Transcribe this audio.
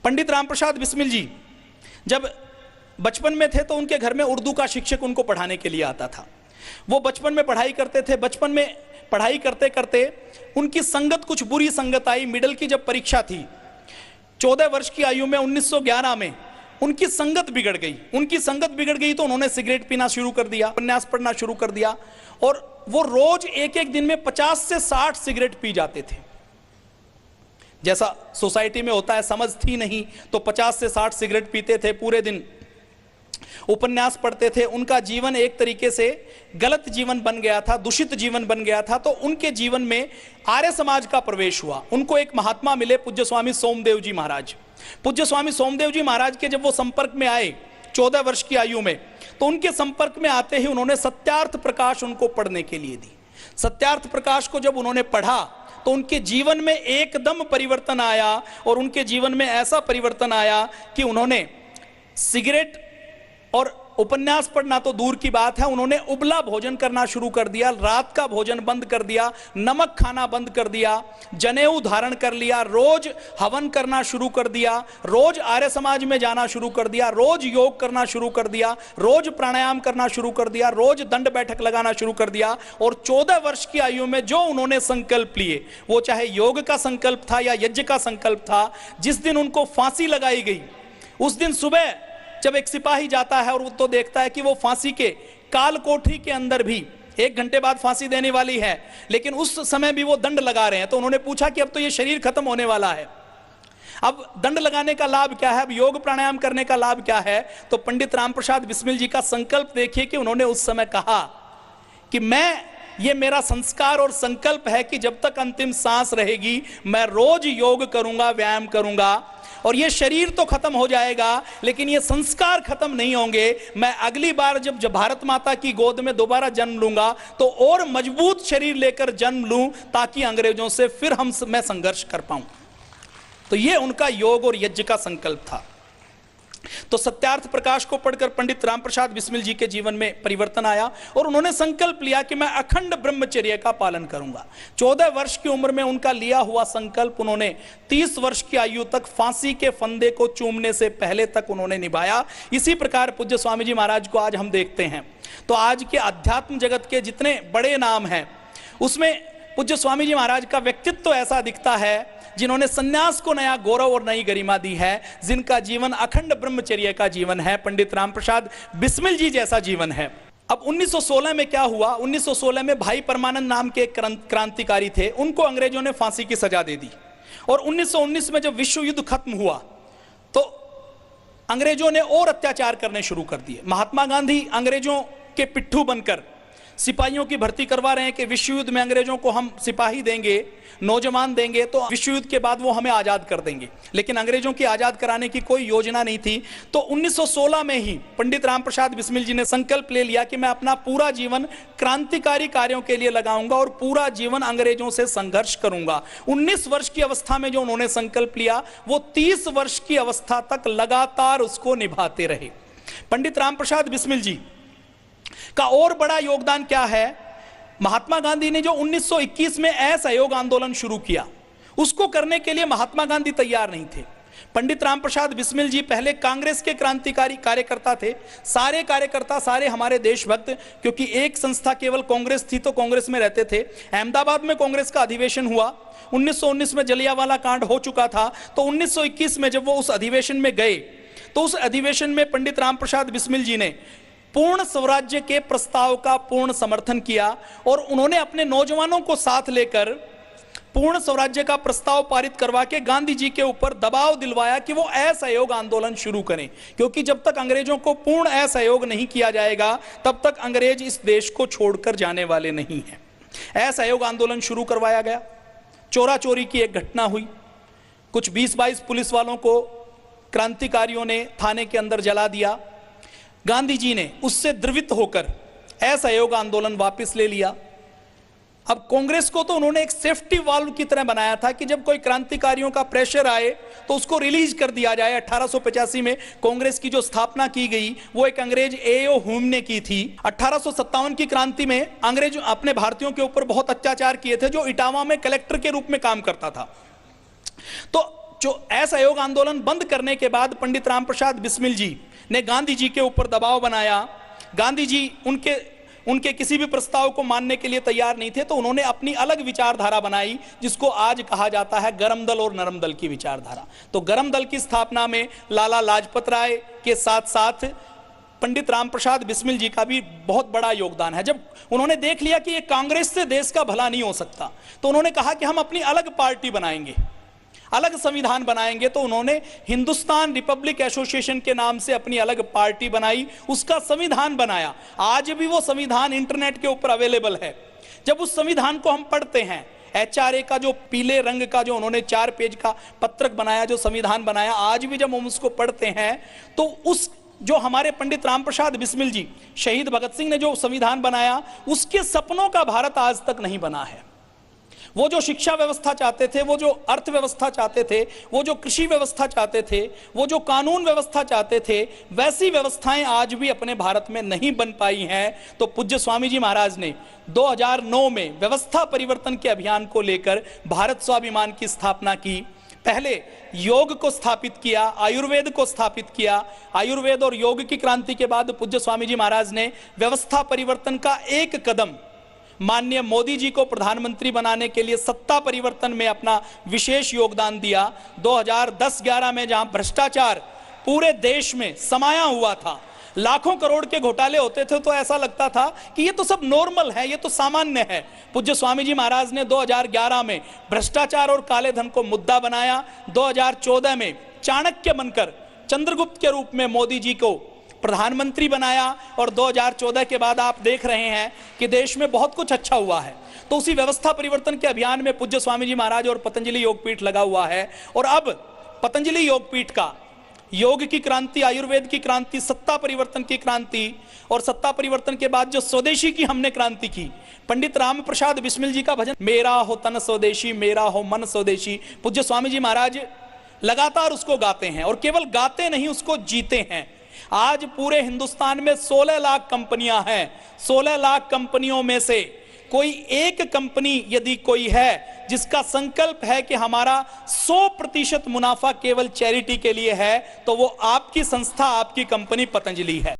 पंडित रामप्रसाद बिस्मिल जी जब बचपन में थे तो उनके घर में उर्दू का शिक्षक उनको पढ़ाने के लिए आता था। वो बचपन में पढ़ाई करते थे। बचपन में पढ़ाई करते करते उनकी संगत कुछ बुरी संगत आई। मिडिल की जब परीक्षा थी 14 वर्ष की आयु में 1911 में उनकी संगत बिगड़ गई। उनकी संगत बिगड़ गई तो उन्होंने सिगरेट पीना शुरू कर दिया, उपन्यास पढ़ना शुरू कर दिया और वो रोज एक एक दिन में 50 से 60 सिगरेट पी जाते थे। जैसा सोसाइटी में होता है, समझ थी नहीं तो 50 से 60 सिगरेट पीते थे, पूरे दिन उपन्यास पढ़ते थे। उनका जीवन एक तरीके से गलत जीवन बन गया था, दूषित जीवन बन गया था। तो उनके जीवन में आर्य समाज का प्रवेश हुआ। उनको एक महात्मा मिले, पूज्य स्वामी सोमदेव जी महाराज। पूज्य स्वामी सोमदेव जी महाराज के जब वो संपर्क में आए 14 वर्ष की आयु में, तो उनके संपर्क में आते ही उन्होंने सत्यार्थ प्रकाश उनको पढ़ने के लिए दी। सत्यार्थ प्रकाश को जब उन्होंने पढ़ा तो उनके जीवन में एकदम परिवर्तन आया और उनके जीवन में ऐसा परिवर्तन आया कि उन्होंने सिगरेट और उपन्यास पढ़ना तो दूर की बात है, उन्होंने उबला भोजन करना शुरू कर दिया, रात का भोजन बंद कर दिया, नमक खाना बंद कर दिया, जनेऊ धारण कर लिया, रोज हवन करना शुरू कर दिया, रोज आर्य समाज में जाना शुरू कर दिया, रोज योग करना शुरू कर दिया, रोज प्राणायाम करना शुरू कर दिया, रोज दंड बैठक लगाना शुरू कर दिया। और 14 वर्ष की आयु में जो उन्होंने संकल्प लिए, वो चाहे योग का संकल्प था या यज्ञ का संकल्प था, जिस दिन उनको फांसी लगाई गई उस दिन सुबह जब एक सिपाही जाता है और वो तो देखता है कि वो फांसी के काल कोठरी के अंदर भी 1 घंटे बाद फांसी देने वाली है, लेकिन उस समय भी वो दंड लगा रहे हैं। तो उन्होंने पूछा कि अब तो ये शरीर खत्म होने वाला है, अब दंड लगाने का लाभ क्या है, अब योग प्राणायाम करने का लाभ क्या है। तो पंडित रामप्रसाद बिस्मिल जी का संकल्प देखिए कि उन्होंने उस समय कहा कि ये मेरा संस्कार और संकल्प है कि जब तक अंतिम सांस रहेगी मैं रोज योग करूंगा, व्यायाम करूंगा। और ये शरीर तो खत्म हो जाएगा लेकिन ये संस्कार खत्म नहीं होंगे। मैं अगली बार जब भारत माता की गोद में दोबारा जन्म लूंगा तो और मजबूत शरीर लेकर जन्म लूं ताकि अंग्रेजों से फिर मैं संघर्ष कर पाऊं। तो ये उनका योग और यज्ञ का संकल्प था। तो सत्यार्थ प्रकाश को पढ़कर पंडित रामप्रसाद बिस्मिल जी के जीवन में परिवर्तन आया और उन्होंने संकल्प लिया कि मैं अखंड ब्रह्मचर्य का पालन करूंगा। 14 वर्ष की उम्र में उनका लिया हुआ संकल्प उन्होंने 30 वर्ष की आयु तक फांसी के फंदे को चूमने से पहले तक उन्होंने निभाया। इसी प्रकार पूज्य स्वामी जी महाराज को आज हम देखते हैं तो आज के अध्यात्म जगत के जितने बड़े नाम हैं उसमें पूज्य स्वामी जी महाराज का व्यक्तित्व तो ऐसा दिखता है जिन्होंने सन्यास को नया गौरव और नई गरिमा दी है, जिनका जीवन अखंड ब्रह्मचर्य का जीवन है। पंडित रामप्रसाद बिस्मिल जी जैसा जीवन है। अब 1916 में क्या हुआ, 1916 में भाई परमानंद नाम के क्रांतिकारी थे, उनको अंग्रेजों ने फांसी की सजा दे दी। और 1919 में जब विश्व युद्ध खत्म हुआ तो अंग्रेजों ने और अत्याचार करने शुरू कर दिए। महात्मा गांधी अंग्रेजों के पिट्ठू बनकर सिपाहियों की भर्ती करवा रहे हैं कि विश्व युद्ध में अंग्रेजों को हम सिपाही देंगे, नौजवान देंगे तो विश्व युद्ध के बाद वो हमें आजाद कर देंगे। लेकिन अंग्रेजों की आजाद कराने की कोई योजना नहीं थी। तो 1916 में ही पंडित रामप्रसाद बिस्मिल जी ने संकल्प ले लिया कि मैं अपना पूरा जीवन क्रांतिकारी कार्यों के लिए लगाऊंगा और पूरा जीवन अंग्रेजों से संघर्ष करूंगा। 19 वर्ष की अवस्था में जो उन्होंने संकल्प लिया वो 30 वर्ष की अवस्था तक लगातार उसको निभाते रहे। पंडित रामप्रसाद बिस्मिल जी का और बड़ा योगदान क्या है, महात्मा गांधी ने जो 1921 में असहयोग आंदोलन शुरू किया उसको करने के लिए महात्मा गांधी तैयार नहीं थे। पंडित रामप्रसाद बिस्मिल जी पहले कांग्रेस के क्रांतिकारी कार्यकर्ता थे। सारे कार्यकर्ता, सारे हमारे देशभक्त, क्योंकि एक संस्था केवल कांग्रेस थी तो कांग्रेस में रहते थे। अहमदाबाद में कांग्रेस का अधिवेशन हुआ, 1919 में जलियांवाला कांड हो चुका था। तो 1921 में जब वो उस अधिवेशन में गए तो उस अधिवेशन में पंडित रामप्रसाद बिस्मिल जी ने पूर्ण स्वराज्य के प्रस्ताव का पूर्ण समर्थन किया और उन्होंने अपने नौजवानों को साथ लेकर पूर्ण स्वराज्य का प्रस्ताव पारित करवा के गांधी जी के ऊपर दबाव दिलवाया कि वो असहयोग आंदोलन शुरू करें, क्योंकि जब तक अंग्रेजों को पूर्ण असहयोग नहीं किया जाएगा तब तक अंग्रेज इस देश को छोड़कर जाने वाले नहीं हैं। असहयोग आंदोलन शुरू करवाया गया। चोरा चोरी की एक घटना हुई, कुछ 20-22 पुलिस वालों को क्रांतिकारियों ने थाने के अंदर जला दिया। गांधी जी ने उससे द्रवित होकर असहयोग आंदोलन वापस ले लिया। अब कांग्रेस को तो उन्होंने एक सेफ्टी वाल्व की तरह बनाया था कि जब कोई क्रांतिकारियों का प्रेशर आए तो उसको रिलीज कर दिया जाए। 1885 में कांग्रेस की जो स्थापना की गई वो एक अंग्रेज एओ ह्यूम ने की थी। 1857 की क्रांति में अंग्रेज अपने भारतीयों के ऊपर बहुत अत्याचार किए थे, जो इटावा में कलेक्टर के रूप में काम करता था। तो जो असहयोग आंदोलन बंद करने के बाद पंडित रामप्रसाद बिस्मिल जी ने गांधी जी के ऊपर दबाव बनाया, गांधी जी उनके किसी भी प्रस्ताव को मानने के लिए तैयार नहीं थे, तो उन्होंने अपनी अलग विचारधारा बनाई जिसको आज कहा जाता है गरम दल और नरम दल की विचारधारा। तो गरम दल की स्थापना में लाला लाजपत राय के साथ साथ पंडित रामप्रसाद बिस्मिल जी का भी बहुत बड़ा योगदान है। जब उन्होंने देख लिया कि ये कांग्रेस से देश का भला नहीं हो सकता, तो उन्होंने कहा कि हम अपनी अलग पार्टी बनाएंगे, अलग संविधान बनाएंगे। तो उन्होंने हिंदुस्तान रिपब्लिक एसोसिएशन के नाम से अपनी अलग पार्टी बनाई, उसका संविधान बनाया। आज भी वो संविधान इंटरनेट के ऊपर अवेलेबल है। जब उस संविधान को हम पढ़ते हैं, HRA का जो पीले रंग का जो उन्होंने 4 पेज का पत्रक बनाया, जो संविधान बनाया, आज भी जब हम उसको पढ़ते हैं तो उस जो हमारे पंडित रामप्रसाद बिस्मिल जी, शहीद भगत सिंह ने जो संविधान बनाया, उसके सपनों का भारत आज तक नहीं बना है। वो जो शिक्षा व्यवस्था चाहते थे, वो जो अर्थव्यवस्था चाहते थे, वो जो कृषि व्यवस्था चाहते थे, वो जो कानून व्यवस्था चाहते थे, वैसी व्यवस्थाएं आज भी अपने भारत में नहीं बन पाई हैं। तो पूज्य स्वामी जी महाराज ने 2009 में व्यवस्था परिवर्तन के अभियान को लेकर भारत स्वाभिमान की स्थापना की। पहले योग को स्थापित किया, आयुर्वेद को स्थापित किया। आयुर्वेद और योग की क्रांति के बाद पूज्य स्वामी जी महाराज ने व्यवस्था परिवर्तन का एक कदम माननीय मोदी जी को प्रधानमंत्री बनाने के लिए सत्ता परिवर्तन में अपना विशेष योगदान दिया। 2010-11 में जहां भ्रष्टाचार पूरे देश में समाया हुआ था, लाखों करोड़ के घोटाले होते थे, तो ऐसा लगता था कि ये तो सब नॉर्मल है, ये तो सामान्य है। पूज्य स्वामी जी महाराज ने 2011 में भ्रष्टाचार और काले धन को मुद्दा बनाया। 2014 में चाणक्य बनकर चंद्रगुप्त के रूप में मोदी जी को प्रधानमंत्री बनाया, और 2014 के बाद आप देख रहे हैं कि देश में बहुत कुछ अच्छा हुआ है। तो उसी व्यवस्था परिवर्तन के अभियान में पूज्य स्वामी जी महाराज और पतंजलि योगपीठ लगा हुआ है। और अब पतंजलि योगपीठ का योग की क्रांति, आयुर्वेद की क्रांति, सत्ता परिवर्तन की क्रांति, और सत्ता परिवर्तन के बाद जो स्वदेशी की हमने क्रांति की, पंडित रामप्रसाद बिस्मिल जी का भजन, मेरा हो तन स्वदेशी, मेरा हो मन स्वदेशी, पूज्य स्वामी जी महाराज लगातार उसको गाते हैं, और केवल गाते नहीं, उसको जीते हैं। आज पूरे हिंदुस्तान में 16 लाख कंपनियां हैं। 16 लाख कंपनियों में से कोई एक कंपनी यदि कोई है जिसका संकल्प है कि हमारा 100% मुनाफा केवल चैरिटी के लिए है, तो वो आपकी संस्था, आपकी कंपनी पतंजलि है।